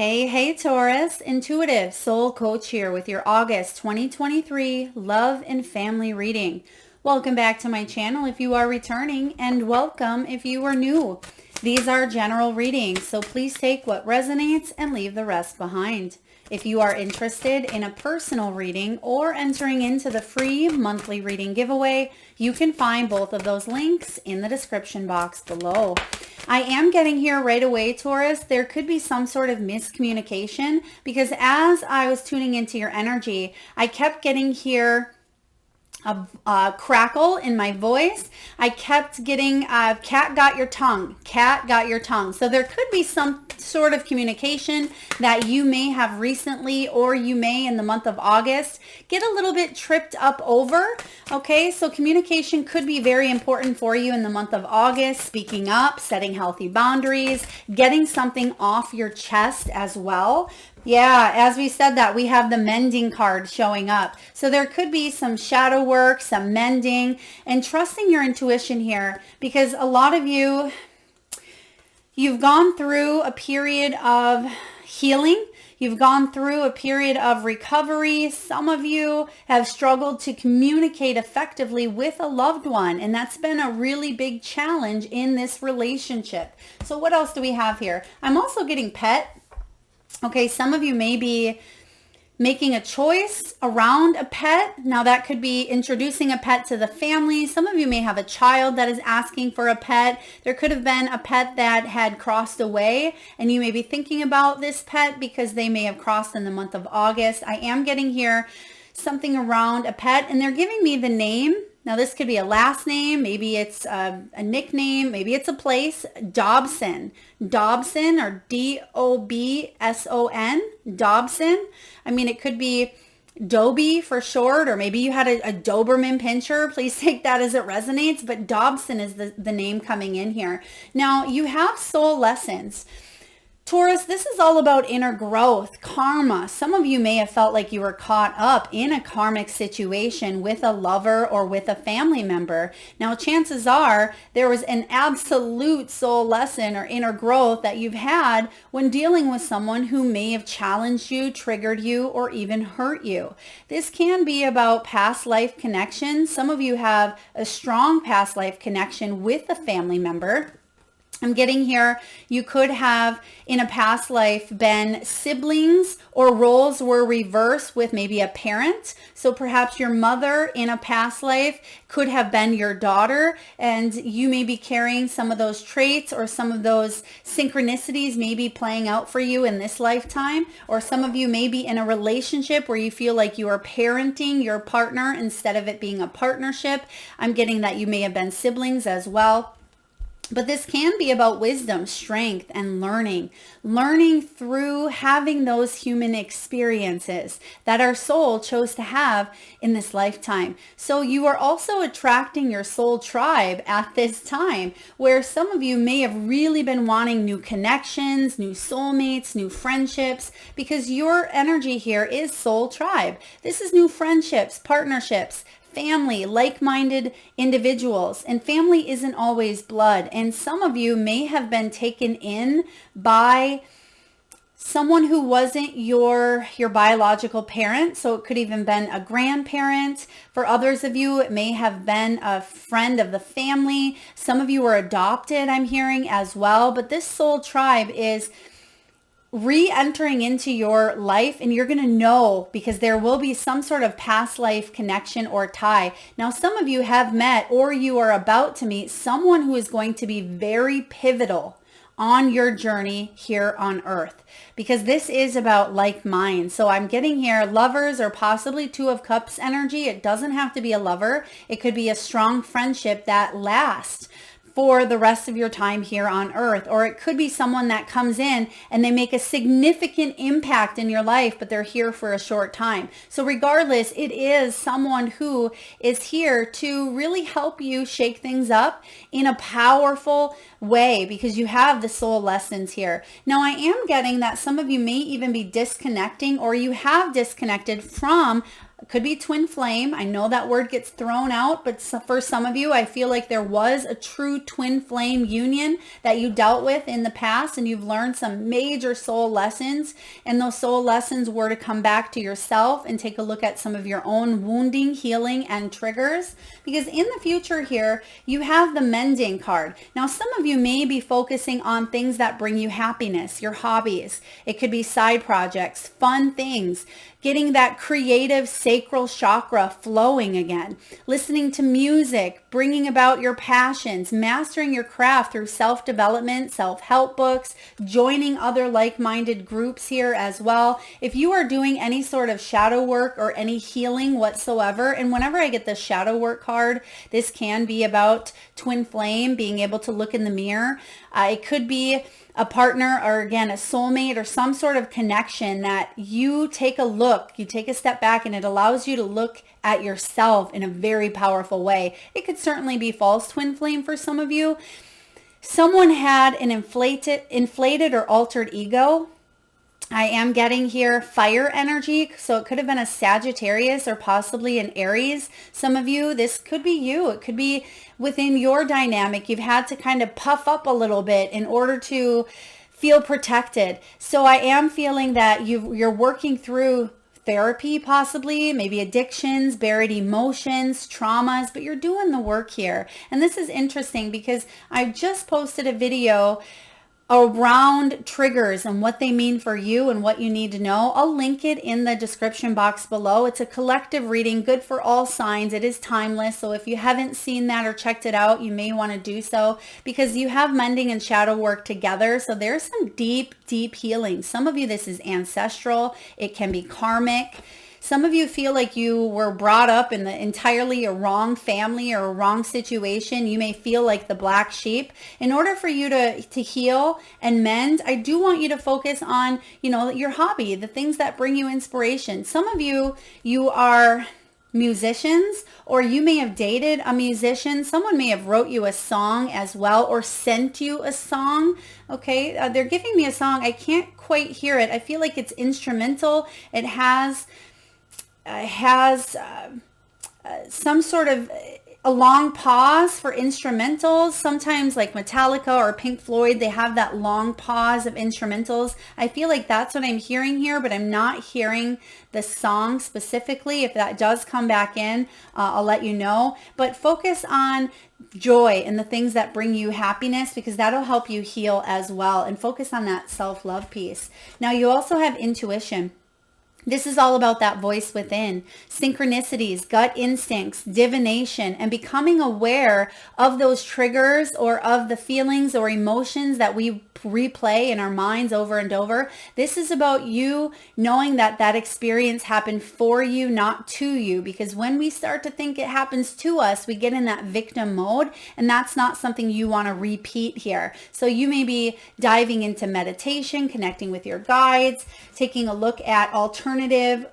Hey, Taurus, intuitive soul coach here with your August 2023 love and family reading. Welcome back to my channel if you are returning, and welcome if you are new. These are general readings, so please take what resonates and leave the rest behind. If you are interested in a personal reading or entering into the free monthly reading giveaway, you can find both of those links in the description box below. I am getting here right away, Taurus. There could be some sort of miscommunication because as I was tuning into your energy, I kept getting here a crackle in my voice. I kept getting cat got your tongue, cat got your tongue. So there could be some sort of communication that you may have recently, or you may in the month of August get a little bit tripped up over. Okay, so communication could be very important for you in the month of August. Speaking up, setting healthy boundaries, getting something off your chest as well. Yeah, as we said that, we have the mending card showing up. So there could be some shadow work, some mending, and trusting your intuition here, because a lot of you, you've gone through a period of healing. You've gone through a period of recovery. Some of you have struggled to communicate effectively with a loved one, and that's been a really big challenge in this relationship. So what else do we have here? I'm also getting pet. Okay, some of you may be making a choice around a pet. Now that could be introducing a pet to the family. Some of you may have a child that is asking for a pet. There could have been a pet that had crossed away, and you may be thinking about this pet because they may have crossed in the month of August. I am getting here something around a pet, and they're giving me the name. Now this could be a last name, maybe it's a nickname, maybe it's a place. Dobson or D-O-B-S-O-N, Dobson. I mean, it could be Dobie for short, or maybe you had a Doberman Pinscher. Please take that as it resonates, but Dobson is the name coming in here. Now you have soul lessons. Taurus, this is all about inner growth, karma. Some of you may have felt like you were caught up in a karmic situation with a lover or with a family member. Now, chances are there was an absolute soul lesson or inner growth that you've had when dealing with someone who may have challenged you, triggered you, or even hurt you. This can be about past life connections. Some of you have a strong past life connection with a family member. I'm getting here, you could have in a past life been siblings, or roles were reversed with maybe a parent. So perhaps your mother in a past life could have been your daughter, and you may be carrying some of those traits or some of those synchronicities may be playing out for you in this lifetime. Or some of you may be in a relationship where you feel like you are parenting your partner instead of it being a partnership. I'm getting that you may have been siblings as well. But this can be about wisdom, strength, and learning through having those human experiences that our soul chose to have in this lifetime. So you are also attracting your soul tribe at this time, where some of you may have really been wanting new connections, new soulmates, new friendships, because your energy here is soul tribe. This is new friendships, partnerships, family, like-minded individuals. And family isn't always blood. And some of you may have been taken in by someone who wasn't your biological parent. So it could even been a grandparent. For others of you, it may have been a friend of the family. Some of you were adopted, I'm hearing as well. But this soul tribe is re-entering into your life, and you're going to know because there will be some sort of past life connection or tie. Now, some of you have met or you are about to meet someone who is going to be very pivotal on your journey here on earth, because this is about like minds. So I'm getting here lovers or possibly Two of Cups energy. It doesn't have to be a lover. It could be a strong friendship that lasts for the rest of your time here on earth. Or it could be someone that comes in and they make a significant impact in your life, but they're here for a short time. So regardless, it is someone who is here to really help you shake things up in a powerful way, because you have the soul lessons here. Now, I am getting that some of you may even be disconnecting, or you have disconnected from could be twin flame. I know that word gets thrown out, but for some of you, I feel like there was a true twin flame union that you dealt with in the past, and you've learned some major soul lessons. And those soul lessons were to come back to yourself and take a look at some of your own wounding, healing, and triggers. Because in the future here, you have the mending card. Now, some of you may be focusing on things that bring you happiness, your hobbies. It could be side projects, fun things, getting that creative sacral chakra flowing again, listening to music, bringing about your passions, mastering your craft through self-development, self-help books, joining other like-minded groups here as well. If you are doing any sort of shadow work or any healing whatsoever, and whenever I get the shadow work card, this can be about twin flame, being able to look in the mirror. It could be a partner, or again, a soulmate, or some sort of connection that you take a look, you take a step back, and it allows you to look at yourself in a very powerful way. It could certainly be false twin flame for some of you. Someone had an inflated or altered ego. I am getting here fire energy, so it could have been a Sagittarius or possibly an Aries. Some of you, this could be you. It could be within your dynamic. You've had to kind of puff up a little bit in order to feel protected. So I am feeling that you're working through therapy, possibly, maybe addictions, buried emotions, traumas, but you're doing the work here. And this is interesting because I just posted a video around triggers and what they mean for you and what you need to know. I'll link it in the description box below. It's a collective reading, good for all signs. It is timeless. So if you haven't seen that or checked it out, you may want to do so, because you have mending and shadow work together. So there's some deep, deep healing. Some of you, this is ancestral. It can be karmic. Some of you feel like you were brought up in the entirely a wrong family or a wrong situation. You may feel like the black sheep. In order for you to heal and mend, I do want you to focus on, your hobby, the things that bring you inspiration. Some of you are musicians, or you may have dated a musician. Someone may have wrote you a song as well, or sent you a song. Okay, they're giving me a song. I can't quite hear it. I feel like it's instrumental. It has some sort of a long pause for instrumentals. Sometimes like Metallica or Pink Floyd, they have that long pause of instrumentals. I feel like that's what I'm hearing here, but I'm not hearing the song specifically. If that does come back in, I'll let you know. But focus on joy and the things that bring you happiness, because that'll help you heal as well. And focus on that self-love piece. Now, you also have intuition. This is all about that voice within, synchronicities, gut instincts, divination, and becoming aware of those triggers or of the feelings or emotions that we replay in our minds over and over. This is about you knowing that that experience happened for you, not to you, because when we start to think it happens to us, we get in that victim mode, and that's not something you want to repeat here. So you may be diving into meditation, connecting with your guides, taking a look at alternative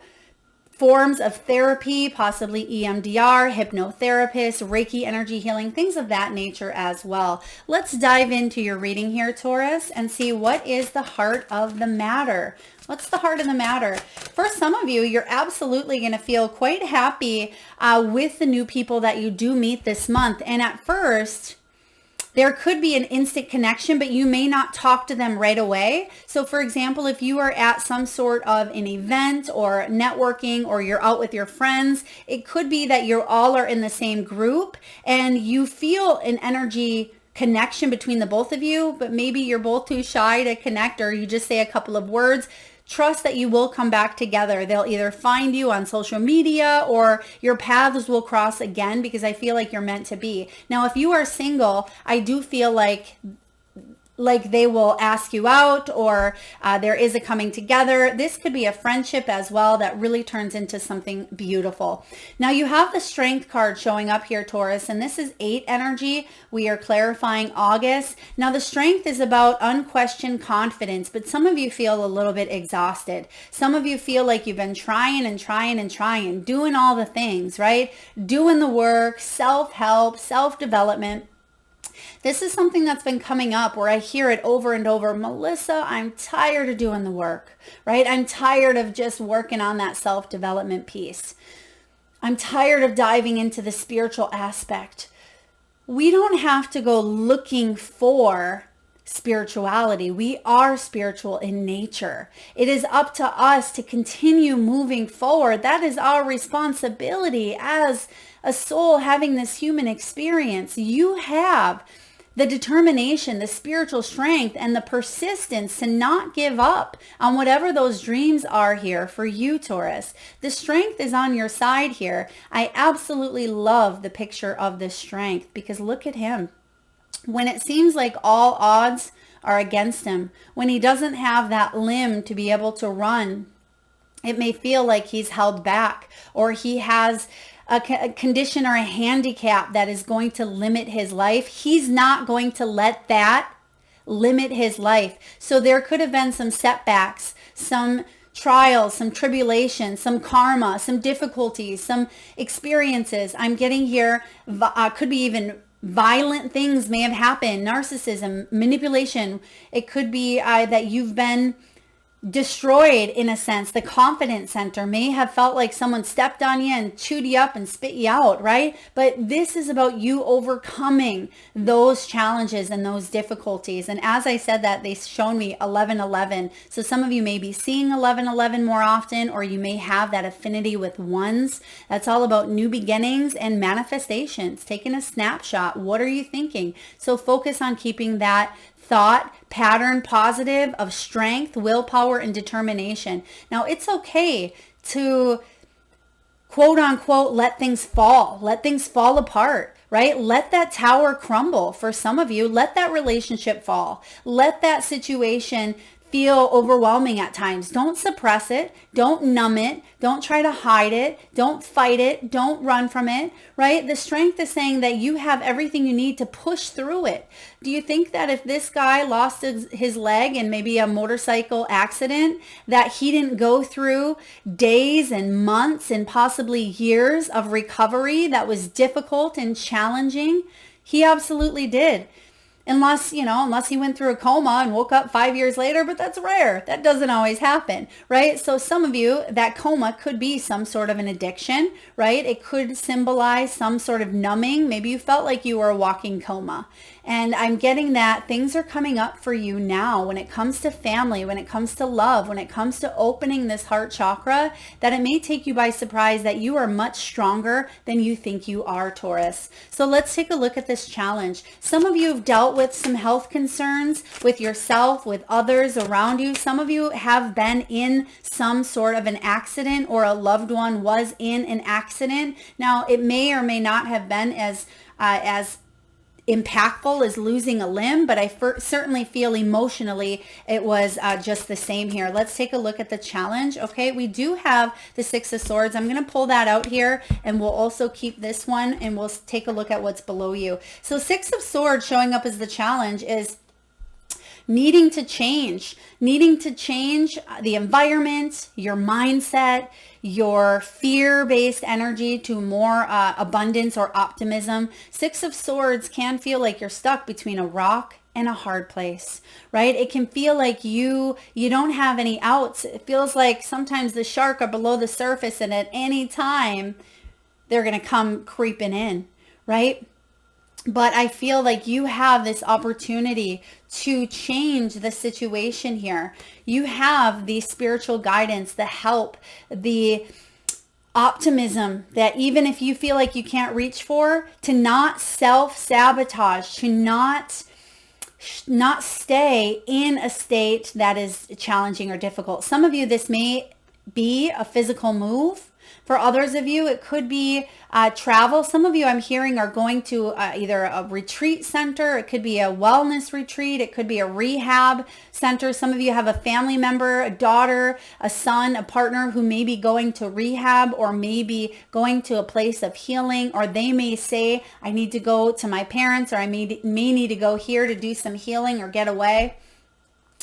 forms of therapy, possibly EMDR, hypnotherapist, Reiki energy healing, things of that nature as well. Let's dive into your reading here, Taurus, and see what is the heart of the matter. What's the heart of the matter? For some of you, you're absolutely going to feel quite happy with the new people that you do meet this month. And at first, there could be an instant connection, but you may not talk to them right away. So for example, if you are at some sort of an event or networking, or you're out with your friends, it could be that you all are in the same group and you feel an energy connection between the both of you, but maybe you're both too shy to connect, or you just say a couple of words. Trust that you will come back together. They'll either find you on social media or your paths will cross again, because I feel like you're meant to be. Now, if you are single, I do feel like they will ask you out, or there is a coming together. This could be a friendship as well that really turns into something beautiful. Now, you have the strength card showing up here, Taurus, and this is 8 energy. We are clarifying August. Now, the strength is about unquestioned confidence, but some of you feel a little bit exhausted. Some of you feel like you've been trying and trying and trying, doing all the things, right? Doing the work, self-help, self-development. This is something that's been coming up where I hear it over and over. Melissa, I'm tired of doing the work, right? I'm tired of just working on that self-development piece. I'm tired of diving into the spiritual aspect. We don't have to go looking for spirituality. We are spiritual in nature. It is up to us to continue moving forward. That is our responsibility as a soul having this human experience. You have the determination, the spiritual strength, and the persistence to not give up on whatever those dreams are here for you, Taurus. The strength is on your side here. I absolutely love the picture of this strength because look at him. When it seems like all odds are against him, when he doesn't have that limb to be able to run, it may feel like he's held back or he has a condition or a handicap that is going to limit his life. He's not going to let that limit his life. So there could have been some setbacks, some trials, some tribulations, some karma, some difficulties, some experiences. I'm getting here, could be even violent things may have happened, narcissism, manipulation. It could be that you've been destroyed in a sense. The confidence center may have felt like someone stepped on you and chewed you up and spit you out, right? But this is about you overcoming those challenges and those difficulties. And as I said that, they shown me 1111. So some of you may be seeing 1111 more often, or you may have that affinity with ones. That's all about new beginnings and manifestations, taking a snapshot. What are you thinking? So focus on keeping that thought pattern positive of strength, willpower, and determination. Now, it's okay to quote unquote let things fall apart, right? Let that tower crumble. For some of you, let that relationship fall. Let that situation feel overwhelming at times. Don't suppress it. Don't numb it. Don't try to hide it. Don't fight it. Don't run from it, right? The strength is saying that you have everything you need to push through it. Do you think that if this guy lost his leg in maybe a motorcycle accident, that he didn't go through days and months and possibly years of recovery that was difficult and challenging? He absolutely did. Unless he went through a coma and woke up 5 years later, but that's rare. That doesn't always happen, right? So some of you, that coma could be some sort of an addiction, right? It could symbolize some sort of numbing. Maybe you felt like you were a walking coma. And I'm getting that things are coming up for you now when it comes to family, when it comes to love, when it comes to opening this heart chakra, that it may take you by surprise that you are much stronger than you think you are, Taurus. So let's take a look at this challenge. Some of you have dealt with some health concerns with yourself, with others around you. Some of you have been in some sort of an accident or a loved one was in an accident. Now, it may or may not have been as impactful as losing a limb, but I certainly feel emotionally it was just the same here. Let's take a look at the challenge. Okay, we do have the Six of Swords. I'm going to pull that out here, and we'll also keep this one, and we'll take a look at what's below you. So Six of Swords showing up as the challenge is needing to change the environment, your mindset, your fear-based energy to more abundance or optimism. Six of Swords can feel like you're stuck between a rock and a hard place, right? It can feel like you don't have any outs. It feels like sometimes the shark are below the surface and at any time they're going to come creeping in, right? But I feel like you have this opportunity to change the situation here. You have the spiritual guidance, the help, the optimism that even if you feel like you can't reach for, to not self-sabotage, to not stay in a state that is challenging or difficult. Some of you, this may be a physical move. For others of you, it could be travel. Some of you I'm hearing are going to either a retreat center. It could be a wellness retreat. It could be a rehab center. Some of you have a family member, a daughter, a son, a partner who may be going to rehab or maybe going to a place of healing, or they may say, I need to go to my parents, or I may need to go here to do some healing or get away.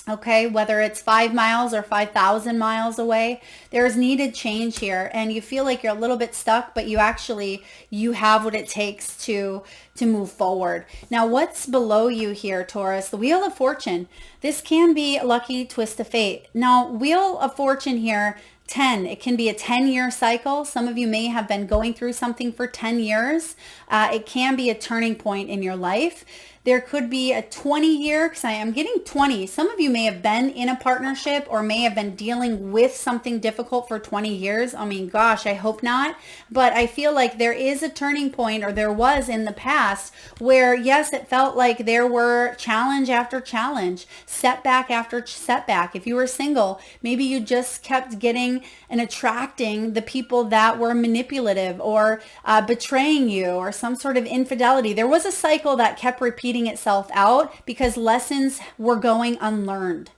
Okay, whether it's 5 miles or 5,000 miles away, there's needed change here, and you feel like you're a little bit stuck, but you have what it takes to move forward. Now, what's below you here, Taurus? The Wheel of Fortune. This can be a lucky twist of fate. Now, Wheel of Fortune here, 10, it can be a 10-year cycle. Some of you may have been going through something for 10 years. It can be a turning point in your life. There could be a 20-year, because I am getting 20. Some of you may have been in a partnership or may have been dealing with something difficult for 20 years. I mean, gosh, I hope not. But I feel like there is a turning point, or there was in the past, where yes, it felt like there were challenge after challenge, setback after setback. If you were single, maybe you just kept getting and attracting the people that were manipulative or betraying you, or some sort of infidelity. There was a cycle that kept repeating itself out because lessons were going unlearned.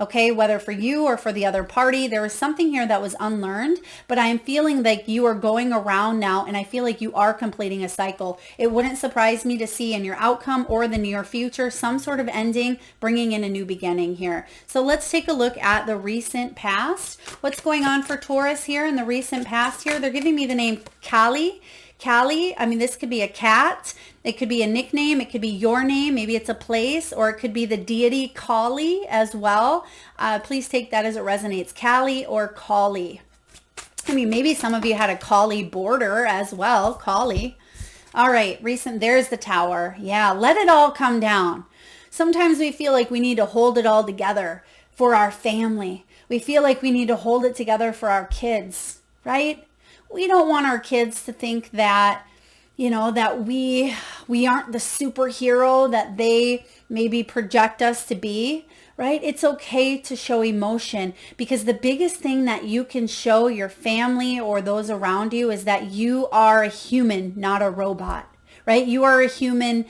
Okay, whether for you or for the other party, there was something here that was unlearned, but I am feeling like you are going around now, and I feel like you are completing a cycle. It wouldn't surprise me to see in your outcome or the near future some sort of ending, bringing in a new beginning here. So let's take a look at the recent past. What's going on for Taurus here in the recent past here? They're giving me the name Kali. Kali, I mean, this could be a cat. It could be a nickname. It could be your name. Maybe it's a place, or it could be the deity Kali as well. Please take that as it resonates. Kali or Kali. I mean, maybe some of you had a Kali border as well. Kali. All right, there's the tower. Yeah, let it all come down. Sometimes we feel like we need to hold it all together for our family. We feel like we need to hold it together for our kids, right? We don't want our kids to think that, that we aren't the superhero that they maybe project us to be, right? It's okay to show emotion, because the biggest thing that you can show your family or those around you is that you are a human, not a robot. Right? You are a human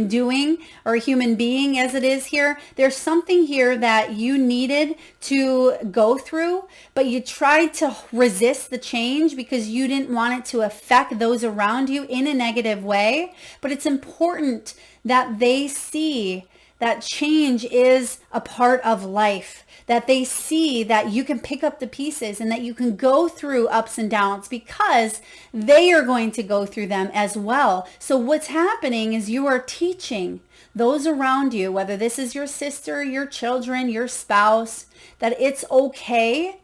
doing, or a human being as it is here. There's something here that you needed to go through, but you tried to resist the change because you didn't want it to affect those around you in a negative way. But it's important that they see that change is a part of life, that they see that you can pick up the pieces and that you can go through ups and downs, because they are going to go through them as well. So what's happening is you are teaching those around you, whether this is your sister, your children, your spouse, that it's okay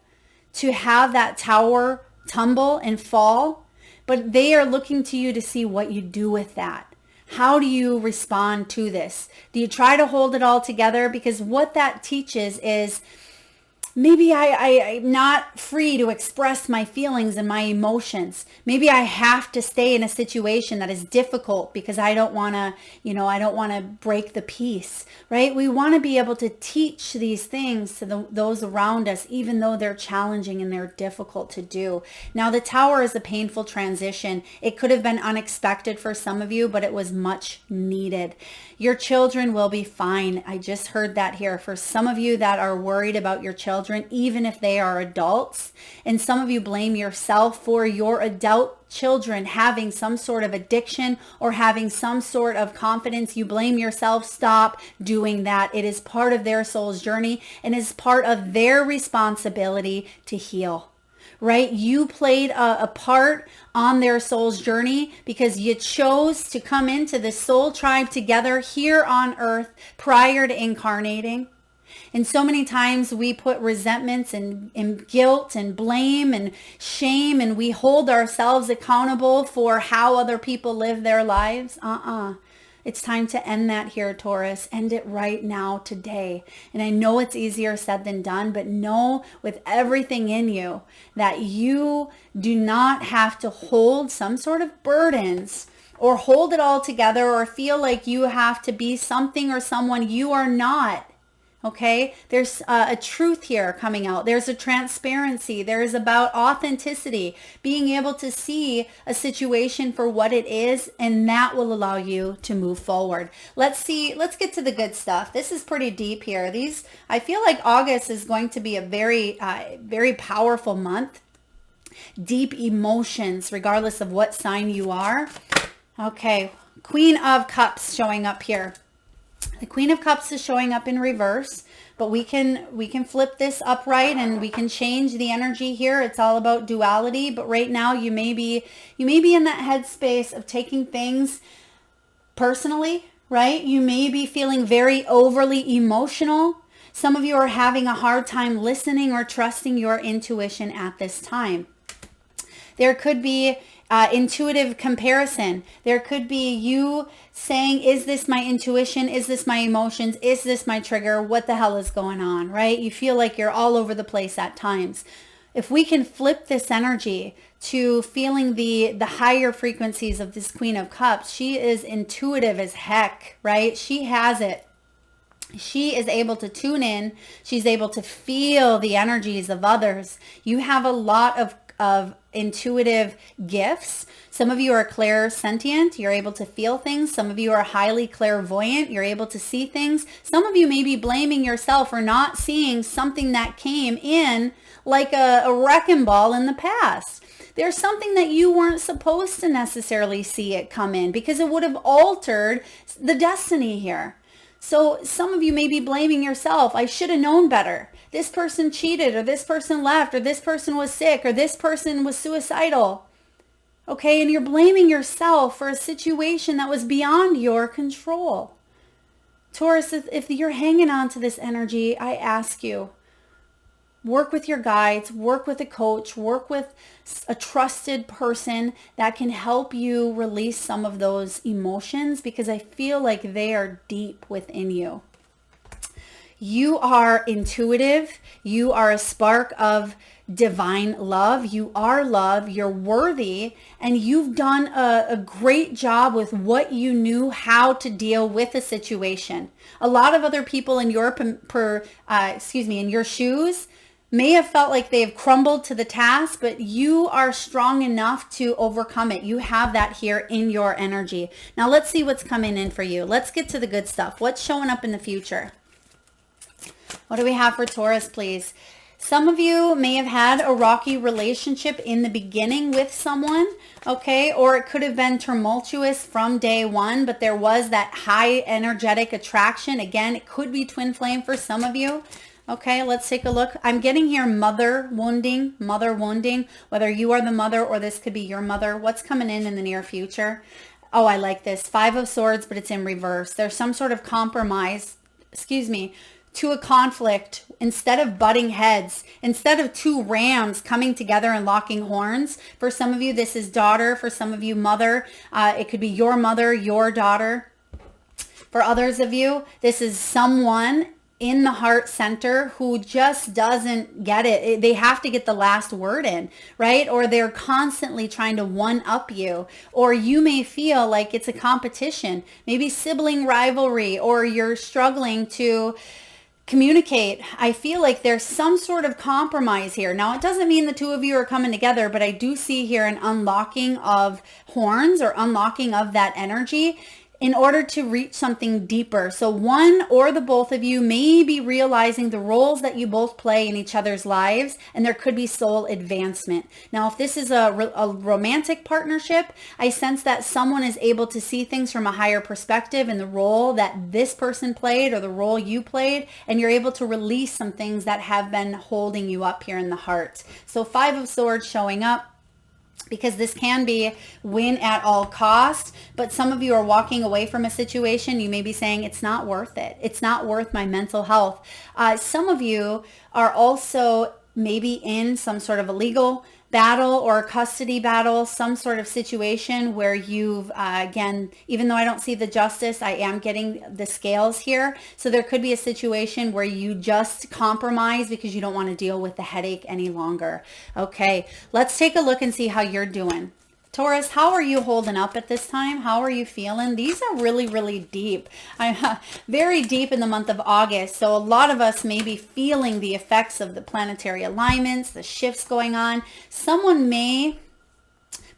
to have that tower tumble and fall, but they are looking to you to see what you do with that. How do you respond to this? Do you try to hold it all together? Because what that teaches is, maybe I'm not free to express my feelings and my emotions. Maybe I have to stay in a situation that is difficult because I don't want to, break the peace, right? We want to be able to teach these things to those around us, even though they're challenging and they're difficult to do. Now, the tower is a painful transition. It could have been unexpected for some of you, but it was much needed. Your children will be fine. I just heard that here. For some of you that are worried about your children, even if they are adults, and some of you blame yourself for your adult children having some sort of addiction or having some sort of confidence, you blame yourself. Stop doing that. It is part of their soul's journey and is part of their responsibility to heal. Right? You played a part on their soul's journey because you chose to come into the soul tribe together here on earth prior to incarnating. And so many times we put resentments and guilt and blame and shame, and we hold ourselves accountable for how other people live their lives. It's time to end that here, Taurus. End it right now, today. And I know it's easier said than done, but know with everything in you that you do not have to hold some sort of burdens or hold it all together or feel like you have to be something or someone you are not. Okay, there's a truth here coming out. There's a transparency. There's about authenticity, being able to see a situation for what it is, and that will allow you to move forward. Let's get to the good stuff. This is pretty deep here. I feel like August is going to be a very, very powerful month. Deep emotions, regardless of what sign you are. Okay, Queen of Cups showing up here. The Queen of Cups is showing up in reverse, but we can flip this upright and we can change the energy here. It's all about duality, but right now you may be in that headspace of taking things personally, right? You may be feeling very overly emotional. Some of you are having a hard time listening or trusting your intuition at this time. There could be intuitive comparison. There could be you saying, is this my intuition? Is this my emotions? Is this my trigger? What the hell is going on, right? You feel like you're all over the place at times. If we can flip this energy to feeling the higher frequencies of this Queen of Cups, she is intuitive as heck, right? She has it. She is able to tune in. She's able to feel the energies of others. You have a lot of intuitive gifts. Some of you are clairsentient. You're able to feel things. Some of you are highly clairvoyant. You're able to see things. Some of you may be blaming yourself for not seeing something that came in like a wrecking ball in the past. There's something that you weren't supposed to necessarily see it come in because it would have altered the destiny here. So some of you may be blaming yourself. I should have known better. This person cheated, or this person left, or this person was sick, or this person was suicidal. Okay, and you're blaming yourself for a situation that was beyond your control. Taurus, if you're hanging on to this energy, I ask you, work with your guides, work with a coach, work with a trusted person that can help you release some of those emotions, because I feel like they are deep within you. You are intuitive. You are a spark of divine love. You are love. You're worthy. And you've done a great job with what you knew how to deal with a situation. A lot of other people in your in your shoes may have felt like they have crumbled to the task, but you are strong enough to overcome it. You have that here in your energy. Now let's see what's coming in for you. Let's get to the good stuff. What's showing up in the future? What do we have for Taurus, please? Some of you may have had a rocky relationship in the beginning with someone, okay? Or it could have been tumultuous from day one, but there was that high energetic attraction. Again, it could be twin flame for some of you. Okay, let's take a look. I'm getting here mother wounding, whether you are the mother or this could be your mother. What's coming in the near future? Oh, I like this. 5 of Swords, but it's in reverse. There's some sort of compromise, to a conflict. Instead of butting heads, instead of two rams coming together and locking horns. For some of you, this is daughter. For some of you, mother. It could be your mother, your daughter. For others of you, this is someone in the heart center who just doesn't get it. They have to get the last word in, right? Or they're constantly trying to one up you, or you may feel like it's a competition, maybe sibling rivalry, or you're struggling to communicate. I feel like there's some sort of compromise here. Now, it doesn't mean the two of you are coming together, but I do see here an unlocking of horns or unlocking of that energy in order to reach something deeper. So one or the both of you may be realizing the roles that you both play in each other's lives, and there could be soul advancement. Now, if this is a romantic partnership, I sense that someone is able to see things from a higher perspective in the role that this person played or the role you played, and you're able to release some things that have been holding you up here in the heart. So 5 of Swords showing up, because this can be win at all cost, but some of you are walking away from a situation. You may be saying, it's not worth it. It's not worth my mental health. Some of you are also maybe in some sort of a legal battle or a custody battle, some sort of situation where you've, again, even though I don't see the justice, I am getting the scales here. So there could be a situation where you just compromise because you don't want to deal with the headache any longer. Okay, let's take a look and see how you're doing. Taurus, how are you holding up at this time? How are you feeling? These are really, really deep. I'm very deep in the month of August. So a lot of us may be feeling the effects of the planetary alignments, the shifts going on. Someone may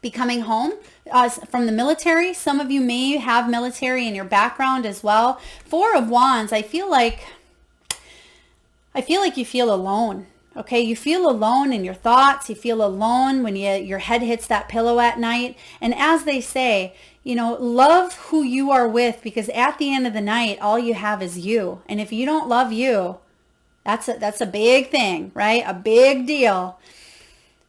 be coming home from the military. Some of you may have military in your background as well. 4 of Wands, I feel like you feel alone. Okay, you feel alone in your thoughts. You feel alone when your head hits that pillow at night. And as they say, love who you are with, because at the end of the night, all you have is you. And if you don't love you, that's a big thing, right? A big deal.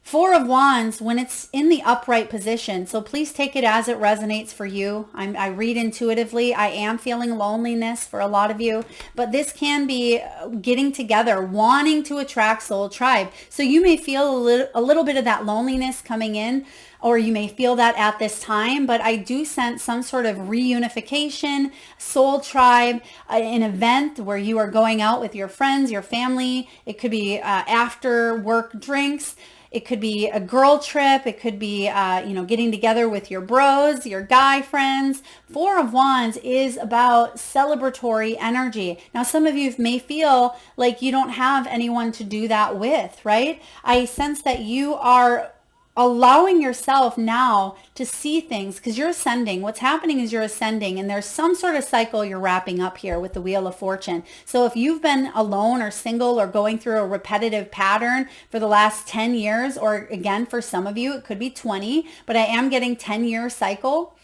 Four of Wands, when it's in the upright position, so please take it as it resonates for you. I read intuitively. I am feeling loneliness for a lot of you, but this can be getting together, wanting to attract soul tribe. So you may feel a little bit of that loneliness coming in, or you may feel that at this time, but I do sense some sort of reunification, soul tribe, an event where you are going out with your friends, your family. It could be after work drinks. It could be a girl trip. It could be, getting together with your bros, your guy friends. Four of Wands is about celebratory energy. Now, some of you may feel like you don't have anyone to do that with, right? I sense that you are allowing yourself now to see things because you're ascending. What's happening is you're ascending, and there's some sort of cycle you're wrapping up here with the Wheel of Fortune. So if you've been alone or single or going through a repetitive pattern for the last 10 years, or again, for some of you, it could be 20, but I am getting 10-year cycle.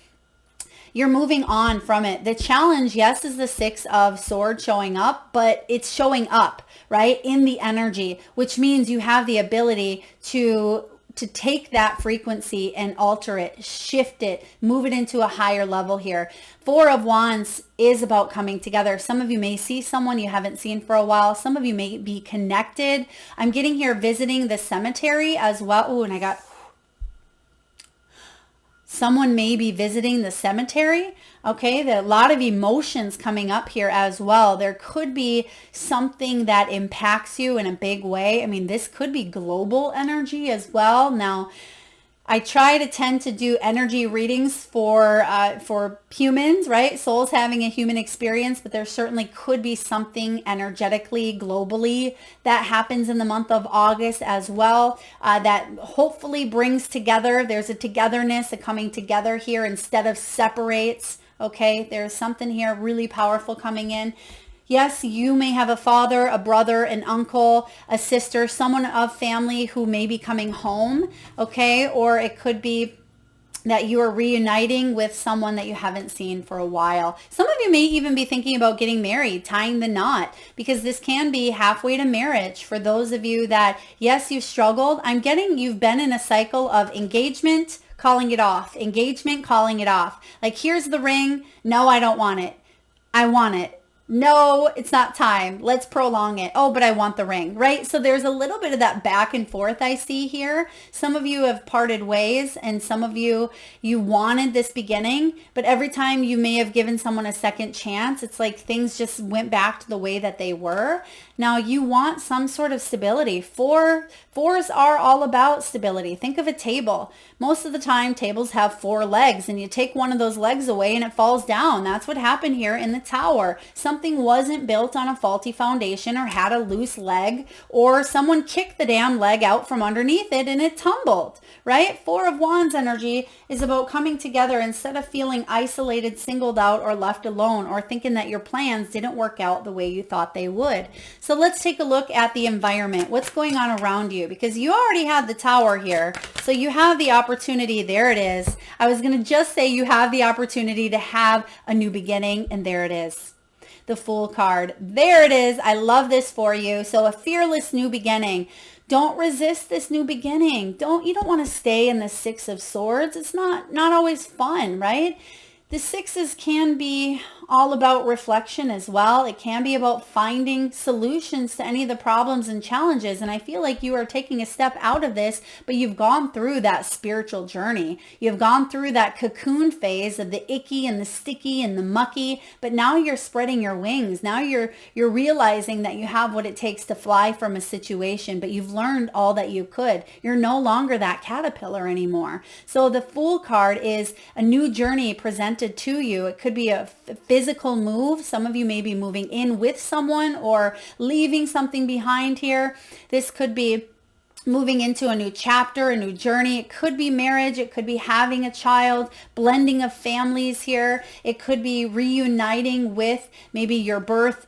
You're moving on from it. The challenge, yes, is the Six of Swords showing up, but it's showing up, right, in the energy, which means you have the ability to take that frequency and alter it, shift it, move it into a higher level here. Four of Wands is about coming together. Some of you may see someone you haven't seen for a while. Some of you may be connected. I'm getting here visiting the cemetery as well. Oh, and I got... Someone may be visiting the cemetery. Okay, there are a lot of emotions coming up here as well. There could be something that impacts you in a big way. I mean, this could be global energy as well. Now, I tend to do energy readings for humans, right? Souls having a human experience, but there certainly could be something energetically, globally that happens in the month of August as well that hopefully brings together. There's a togetherness, a coming together here instead of separates. Okay, there's something here really powerful coming in. Yes, you may have a father, a brother, an uncle, a sister, someone of family who may be coming home, okay? Or it could be that you are reuniting with someone that you haven't seen for a while. Some of you may even be thinking about getting married, tying the knot, because this can be halfway to marriage. For those of you that, yes, you've struggled, I'm getting you've been in a cycle of engagement, calling it off, engagement, calling it off. Like, here's the ring. No, I don't want it. I want it. No, it's not time. Let's prolong it. Oh, but I want the ring, right? So there's a little bit of that back and forth I see here. Some of you have parted ways, and some of you wanted this beginning, but every time you may have given someone a second chance, it's like things just went back to the way that they were. Now you want some sort of stability. Fours are all about stability. Think of a table. Most of the time tables have 4 legs, and you take one of those legs away and it falls down. That's what happened here in the Tower. Something wasn't built on a faulty foundation or had a loose leg, or someone kicked the damn leg out from underneath it and it tumbled, right? Four of Wands energy is about coming together instead of feeling isolated, singled out, or left alone, or thinking that your plans didn't work out the way you thought they would. So let's take a look at the environment. What's going on around you? Because you already had the Tower here. So you have the opportunity. There it is. I was going to just say you have the opportunity to have a new beginning, and there it is. The Fool card. There it is. I love this for you. So a fearless new beginning. Don't resist this new beginning. You don't want to stay in the Six of Swords. It's not always fun, right? The sixes can be all about reflection as well. It can be about finding solutions to any of the problems and challenges. And I feel like you are taking a step out of this, but you've gone through that spiritual journey. You've gone through that cocoon phase of the icky and the sticky and the mucky, but now you're spreading your wings. Now you're realizing that you have what it takes to fly from a situation, but you've learned all that you could. You're no longer that caterpillar anymore. So the Fool card is a new journey presented to you. It could be a physical move. Some of you may be moving in with someone or leaving something behind here. This could be moving into a new chapter, a new journey. It could be marriage. It could be having a child, blending of families here. It could be reuniting with maybe your birth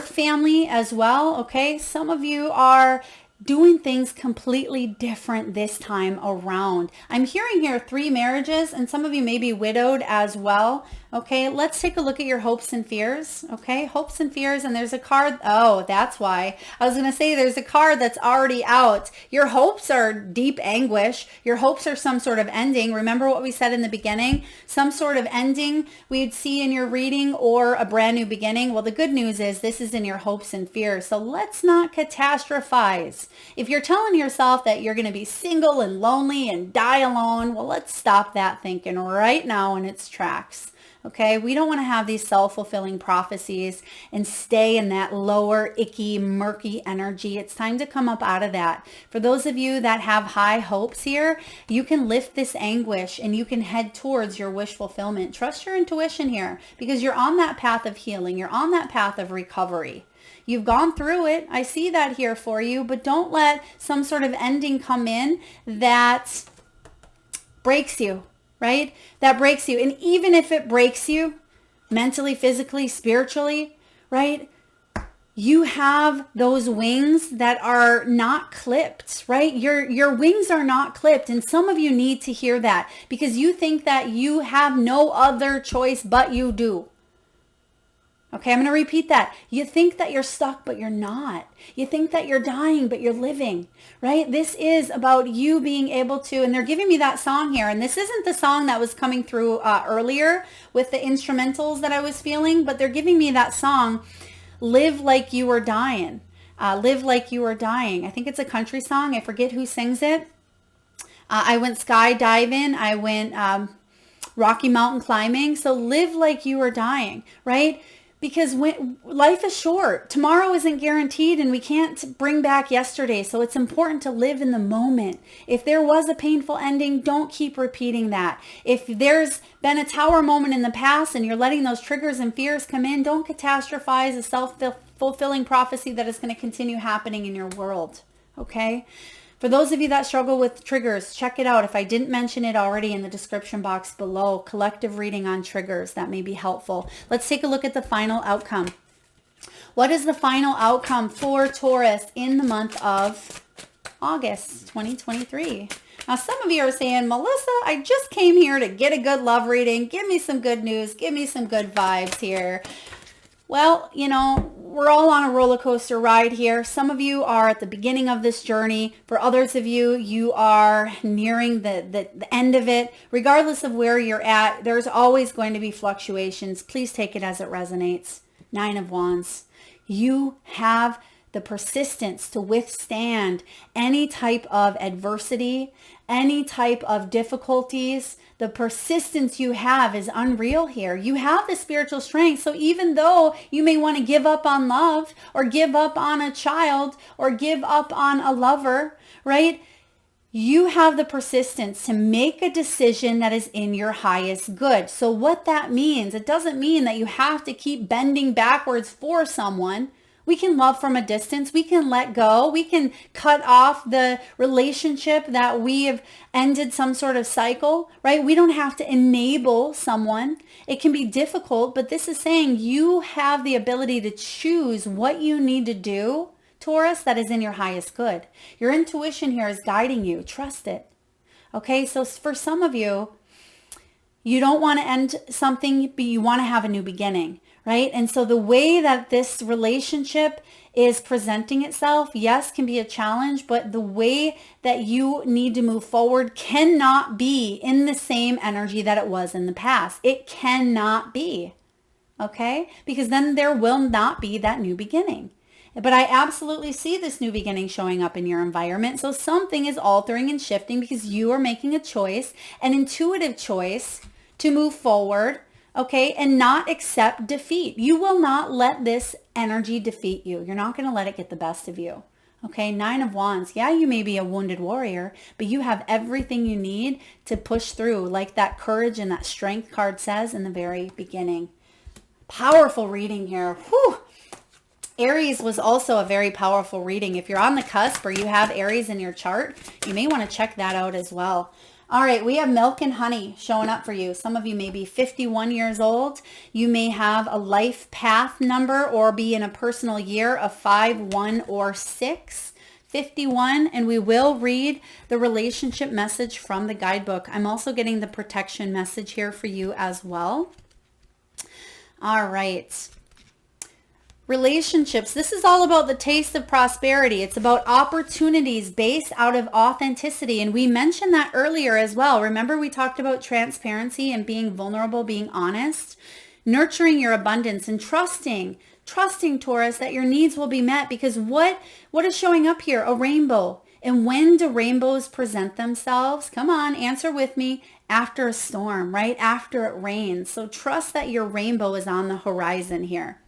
family as well. Okay. Some of you are doing things completely different this time around. I'm hearing here 3 marriages, and some of you may be widowed as well. Okay, let's take a look at your hopes and fears. Okay, hopes and fears, and there's a card. Oh, that's why. I was going to say there's a card that's already out. Your hopes are deep anguish. Your hopes are some sort of ending. Remember what we said in the beginning? Some sort of ending we'd see in your reading, or a brand new beginning. Well, the good news is this is in your hopes and fears. So let's not catastrophize. If you're telling yourself that you're going to be single and lonely and die alone, well, let's stop that thinking right now in its tracks. Okay, we don't want to have these self-fulfilling prophecies and stay in that lower, icky, murky energy. It's time to come up out of that. For those of you that have high hopes here, you can lift this anguish and you can head towards your wish fulfillment. Trust your intuition here, because you're on that path of healing. You're on that path of recovery. You've gone through it. I see that here for you, but don't let some sort of ending come in that breaks you. Right? That breaks you. And even if it breaks you mentally, physically, spiritually, right? You have those wings that are not clipped, right? Your wings are not clipped. And some of you need to hear that, because you think that you have no other choice, but you do. Okay, I'm going to repeat that. You think that you're stuck, but you're not. You think that you're dying, but you're living, right? This is about you being able to, and they're giving me that song here. And this isn't the song that was coming through earlier with the instrumentals that I was feeling, but they're giving me that song, Live Like You Were Dying. Live Like You Were Dying. I think it's a country song. I forget who sings it. I went skydiving. I went Rocky Mountain climbing. So live like you were dying, right? Because when life is short, tomorrow isn't guaranteed, and we can't bring back yesterday. So it's important to live in the moment. If there was a painful ending, don't keep repeating that. If there's been a tower moment in the past and you're letting those triggers and fears come in, don't catastrophize a self-fulfilling prophecy that is going to continue happening in your world. Okay? For those of you that struggle with triggers, check it out. If I didn't mention it already, in the description box below, collective reading on triggers, that may be helpful. Let's take a look at the final outcome. What is the final outcome for Taurus in the month of August 2023? Now, some of you are saying, Melissa, I just came here to get a good love reading. Give me some good news. Give me some good vibes here. Well, you know, we're all on a roller coaster ride here. Some of you are at the beginning of this journey. For others of you, you are nearing the end of it. Regardless of where you're at, there's always going to be fluctuations. Please take it as it resonates. 9 of Wands. You have the persistence to withstand any type of adversity, any type of difficulties. The persistence you have is unreal here. You have the spiritual strength. So even though you may want to give up on love, or give up on a child, or give up on a lover, right? You have the persistence to make a decision that is in your highest good. So what that means, it doesn't mean that you have to keep bending backwards for someone. We can love from a distance. We can let go. We can cut off the relationship that we have ended some sort of cycle, right? We don't have to enable someone. It can be difficult, but this is saying you have the ability to choose what you need to do, Taurus, that is in your highest good. Your intuition here is guiding you. Trust it. Okay, so for some of you, you don't want to end something, but you want to have a new beginning. Right? And so the way that this relationship is presenting itself, yes, can be a challenge, but the way that you need to move forward cannot be in the same energy that it was in the past. It cannot be. Okay? Because then there will not be that new beginning. But I absolutely see this new beginning showing up in your environment. So something is altering and shifting because you are making a choice, an intuitive choice to move forward. Okay, and not accept defeat. You will not let this energy defeat you. You're not going to let it get the best of you. Okay, 9 of Wands. Yeah, you may be a wounded warrior, but you have everything you need to push through, like that courage and that strength card says in the very beginning. Powerful reading here. Whew. Aries was also a very powerful reading. If you're on the cusp or you have Aries in your chart, you may want to check that out as well. All right, we have milk and honey showing up for you. Some of you may be 51 years old. You may have a life path number or be in a personal year of 5, 1, or 6. 51, and we will read the relationship message from the guidebook. I'm also getting the protection message here for you as well. All right. Relationships. This is all about the taste of prosperity. It's about opportunities based out of authenticity. And we mentioned that earlier as well. Remember, we talked about transparency and being vulnerable, being honest, nurturing your abundance and trusting Taurus, that your needs will be met. Because what is showing up here? A rainbow. And when do rainbows present themselves? Come on, answer with me. After a storm, right? After it rains. So trust that your rainbow is on the horizon here.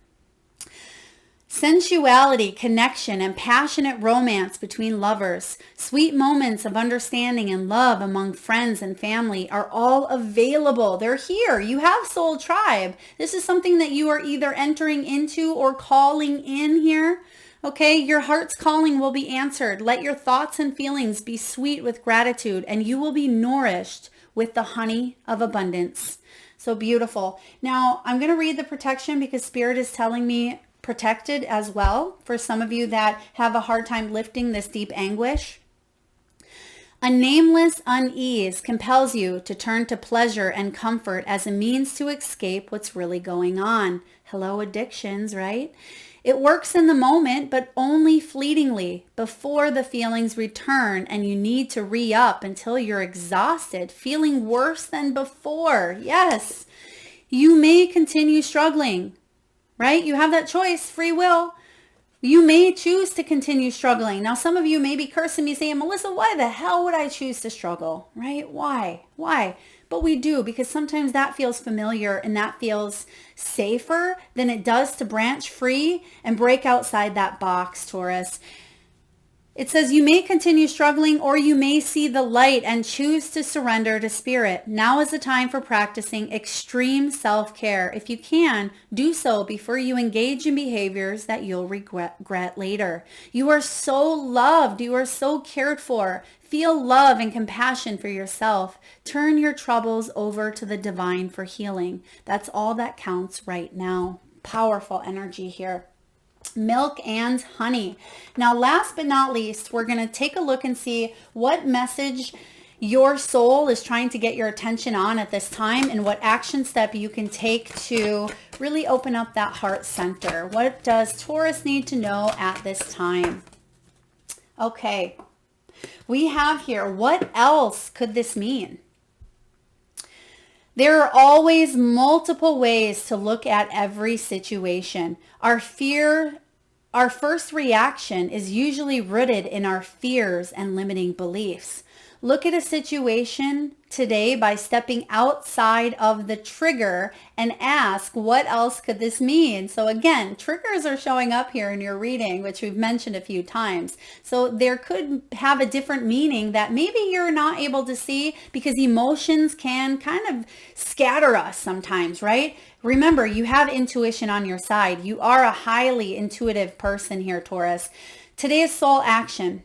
Sensuality, connection, and passionate romance between lovers, sweet moments of understanding and love among friends and family are all available. They're here. You have Soul Tribe. This is something that you are either entering into or calling in here. Okay, your heart's calling will be answered. Let your thoughts and feelings be sweet with gratitude, and you will be nourished with the honey of abundance. So beautiful. Now, I'm going to read the protection because Spirit is telling me protected as well for some of you that have a hard time lifting this deep anguish. A nameless unease compels you to turn to pleasure and comfort as a means to escape what's really going on. Hello, addictions, right? It works in the moment, but only fleetingly before the feelings return, and you need to re-up until you're exhausted, feeling worse than before. Yes, you may continue struggling, right? You have that choice, free will. You may choose to continue struggling. Now, some of you may be cursing me saying, Melissa, why the hell would I choose to struggle, right? Why? But we do, because sometimes that feels familiar and that feels safer than it does to branch free and break outside that box, Taurus. It says you may continue struggling, or you may see the light and choose to surrender to Spirit. Now is the time for practicing extreme self-care. If you can, do so before you engage in behaviors that you'll regret later. You are so loved. You are so cared for. Feel love and compassion for yourself. Turn your troubles over to the divine for healing. That's all that counts right now. Powerful energy here. Milk and honey. Now, last but not least, we're going to take a look and see what message your soul is trying to get your attention on at this time, and what action step you can take to really open up that heart center. What does Taurus need to know at this time? Okay, we have here, what else could this mean? There are always multiple ways to look at every situation. Our first reaction is usually rooted in our fears and limiting beliefs. Look at a situation today by stepping outside of the trigger and ask, what else could this mean? So again, triggers are showing up here in your reading, which we've mentioned a few times. So there could have a different meaning that maybe you're not able to see, because emotions can kind of scatter us sometimes, right? Remember, you have intuition on your side. You are a highly intuitive person here, Taurus. Today's soul action.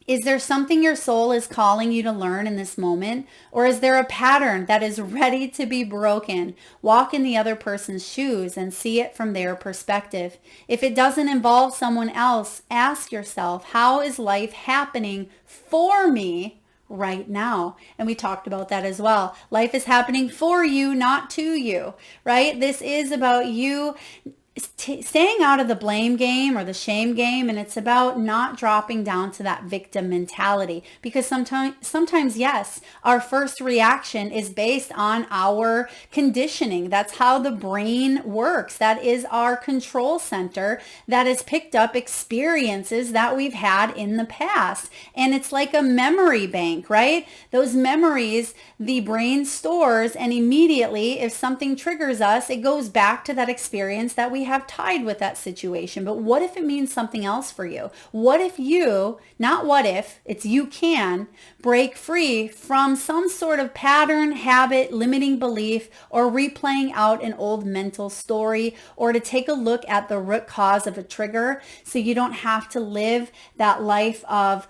Is there something your soul is calling you to learn in this moment? Or is there a pattern that is ready to be broken? Walk in the other person's shoes and see it from their perspective. If it doesn't involve someone else, ask yourself, how is life happening for me right now? And we talked about that as well. Life is happening for you, not to you, right? This is about you staying out of the blame game or the shame game, and it's about not dropping down to that victim mentality, because sometimes yes, our first reaction is based on our conditioning. That's how the brain works. That is our control center that has picked up experiences that we've had in the past, and it's like a memory bank, right? Those memories the brain stores, and immediately if something triggers us, it goes back to that experience that we have tied with that situation. But what if it means something else for you? What if you, not what if, it's you can break free from some sort of pattern, habit, limiting belief, or replaying out an old mental story, or to take a look at the root cause of a trigger so you don't have to live that life of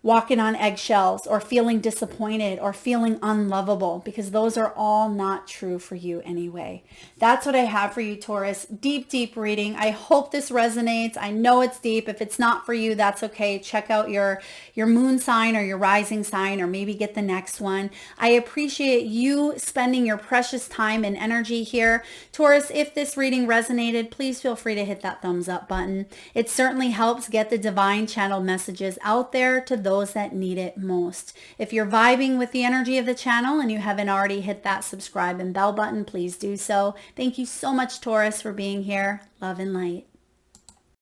walking on eggshells or feeling disappointed or feeling unlovable, because those are all not true for you anyway. That's what I have for you, Taurus. Deep, deep reading. I hope this resonates. I know it's deep. If it's not for you, that's okay. Check out your moon sign or your rising sign, or maybe get the next one. I appreciate you spending your precious time and energy here. Taurus, if this reading resonated, please feel free to hit that thumbs up button. It certainly helps get the divine channel messages out there to those that need it most. If you're vibing with the energy of the channel and you haven't already hit that subscribe and bell button, please do so. Thank you so much, Taurus, for being here. Love and light.